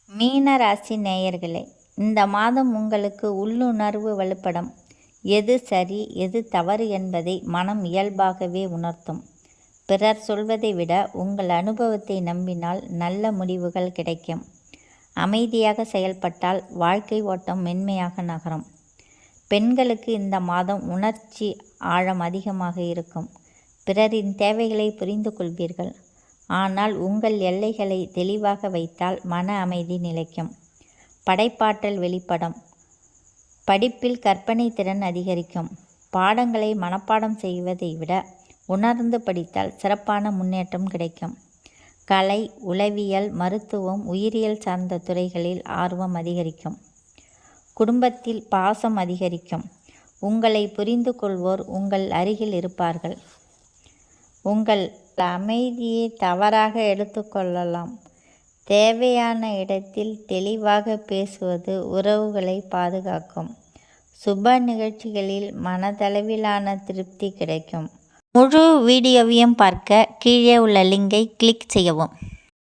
மீன ராசி நேயர்களே, இந்த மாதம் உங்களுக்கு உள்ளுணர்வு வலுப்படும். எது சரி எது தவறு என்பதை மனம் இயல்பாகவே உணர்த்தும். பிறர் சொல்வதை விட உங்கள் அனுபவத்தை நம்பினால் நல்ல முடிவுகள் கிடைக்கும். அமைதியாக செயல்பட்டால் வாழ்க்கை ஓட்டம் மென்மையாக நகரும். பெண்களுக்கு இந்த மாதம் உணர்ச்சி ஆழம் அதிகமாக இருக்கும். பிறரின் தேவைகளை புரிந்து கொள்வீர்கள். ஆனால் உங்கள் எல்லைகளை தெளிவாக வைத்தால் மன அமைதி நிலைக்கும். படைப்பாற்றல் வெளிப்படும். படிப்பில் கற்பனை திறன் அதிகரிக்கும். பாடங்களை மனப்பாடம் செய்வதை விட உணர்ந்து படித்தால் சிறப்பான முன்னேற்றம் கிடைக்கும். கலை, உளவியல், மருத்துவம், உயிரியல் சார்ந்த துறைகளில் ஆர்வம் அதிகரிக்கும். குடும்பத்தில் பாசம் அதிகரிக்கும். உங்களை புரிந்து கொள்வோர் உங்கள் அருகில் இருப்பார்கள். உங்கள் அமைதியை தவறாக எடுத்துக்கொள்ளலாம். தேவையான இடத்தில் தெளிவாக பேசுவது உறவுகளை பாதுகாக்கும். சுப நிகழ்ச்சிகளில் மனதளவிலான திருப்தி கிடைக்கும். முழு வீடியோவையும் பார்க்க கீழே உள்ள லிங்கை கிளிக் செய்யவும்.